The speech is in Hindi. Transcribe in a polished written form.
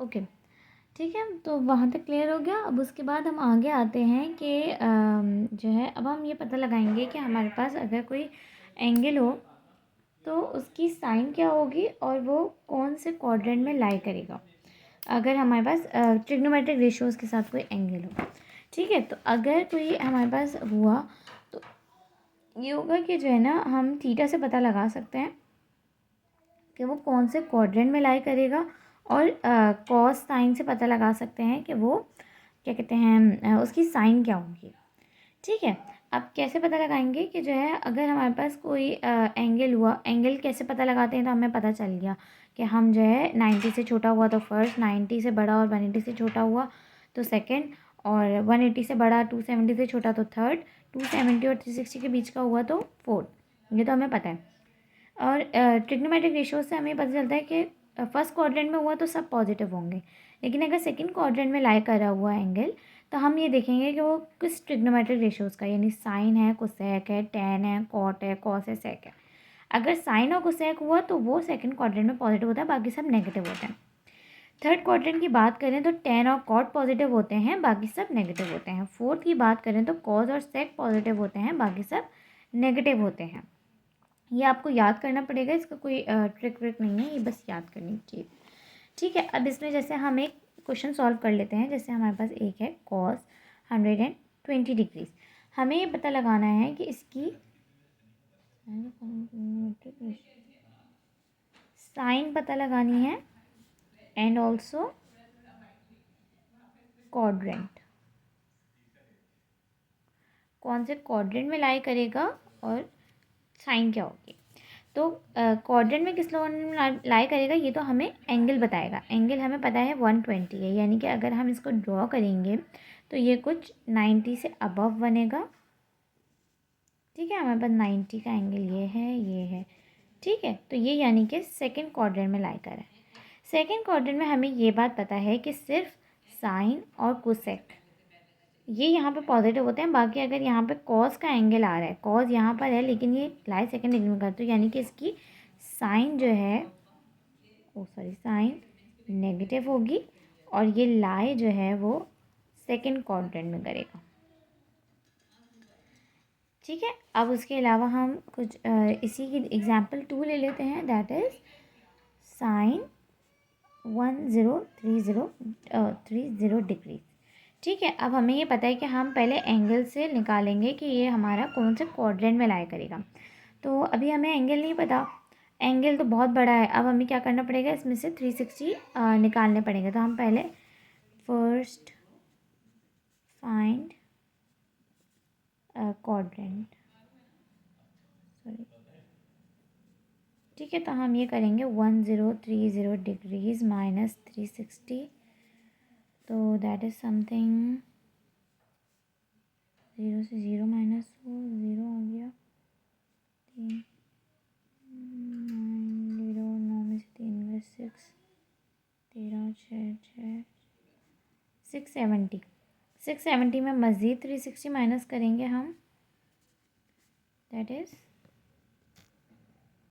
ओके, ठीक है, तो वहाँ तक क्लियर हो गया। अब उसके बाद हम आगे आते हैं कि जो है अब हम ये पता लगाएंगे कि हमारे पास अगर कोई एंगल हो तो उसकी साइन क्या होगी और वो कौन से क्वाड्रेंट में लाई करेगा, अगर हमारे पास ट्रिग्नोमेट्रिक रेशियोज़ के साथ कोई एंगल हो। ठीक है, तो अगर कोई हमारे पास हुआ तो ये होगा कि जो है ना हम थीटा से पता लगा सकते हैं कि वो कौन से क्वाड्रेंट में लाई करेगा, और कॉस साइन से पता लगा सकते हैं कि वो क्या कहते हैं उसकी साइन क्या होगी। ठीक है, अब कैसे पता लगाएंगे कि जो है अगर हमारे पास कोई एंगल हुआ, एंगल कैसे पता लगाते हैं, तो हमें पता चल गया कि हम जो है 90 से छोटा हुआ तो फर्स्ट, 90 से बड़ा और 180 से छोटा हुआ तो सेकंड, और 180 से बड़ा 270 से छोटा तो थर्ड, 270 और 360 के बीच का हुआ तो फोर्थ। ये तो हमें पता है। और ट्रिग्नोमेट्रिक रेशियो से हमें पता चलता है कि फर्स्ट क्वाड्रेंट में हुआ तो सब पॉजिटिव होंगे, लेकिन अगर सेकंड क्वाड्रेंट में लाई करा हुआ एंगल तो हम ये देखेंगे कि वो किस ट्रिग्नोमेट्रिक रेशियोज़ का, यानी साइन है, कोसेक है, टेन है, कॉट है, कॉस है, सेक है। अगर साइन और कोसेक हुआ तो वो सेकंड क्वाड्रेंट में पॉजिटिव होता है, बाकी सब नेगेटिव होते हैं। थर्ड क्वाड्रेंट की बात करें तो टेन और कॉट पॉजिटिव होते हैं, बाकी सब नेगेटिव होते हैं। फोर्थ की बात करें तो कॉस और सेक पॉजिटिव होते हैं, बाकी सब नेगेटिव होते हैं। ये आपको याद करना पड़ेगा, इसका कोई ट्रिक व्रिक नहीं है, ये बस याद करनी चाहिए। ठीक है, अब इसमें जैसे हम एक क्वेश्चन सॉल्व कर लेते हैं। जैसे हमारे पास एक है कॉस 120 डिग्रीज, हमें ये पता लगाना है कि इसकी साइन पता लगानी है एंड ऑल्सो क्वाड्रेंट, कौन से क्वाड्रेंट में लाई करेगा और साइन क्या होगी। तो क्वाड्रेंट में किस लाई करेगा ये तो हमें एंगल बताएगा। एंगल हमें पता है 120 है, यानी कि अगर हम इसको ड्रॉ करेंगे तो ये कुछ 90 से अबव बनेगा। ठीक है, हमारे पास 90 का एंगल ये है। ठीक है, तो ये यानी कि सेकंड क्वाड्रेंट में लाई कर है। सेकंड क्वाड्रेंट में हमें ये बात पता है कि सिर्फ साइन और कोसेक ये यहाँ पे पॉजिटिव होते हैं, बाकी अगर यहाँ पे कॉस का एंगल आ रहा है, कॉस यहाँ पर है लेकिन ये लाई सेकंड डिग्री में करते, यानी कि इसकी साइन जो है साइन नेगेटिव होगी, और ये लाई जो है वो सेकंड क्वाड्रेंट में करेगा। ठीक है, अब उसके अलावा हम कुछ इसी की एग्जांपल 2 ले लेते हैं, दैट इज़ साइन 1030 डिग्री। ठीक है, अब हमें ये पता है कि हम पहले एंगल से निकालेंगे कि ये हमारा कौन से क्वाड्रेंट में लाई करेगा। तो अभी हमें एंगल नहीं पता, एंगल तो बहुत बड़ा है। अब हमें क्या करना पड़ेगा, इसमें से 360 निकालने पड़ेंगे। तो हम पहले फर्स्ट फाइंड क्वाड्रेंट, सॉरी। ठीक है, तो हम ये करेंगे 1030 डिग्रीज माइनस 360, तो दैट इज़ समथिंग 0 से 0 माइनस हो, 0 हो गया, 3 0 9 में से 3 में 6, 13 6 670, 670 में मज़ीद 360 माइनस करेंगे हम, दैट इज़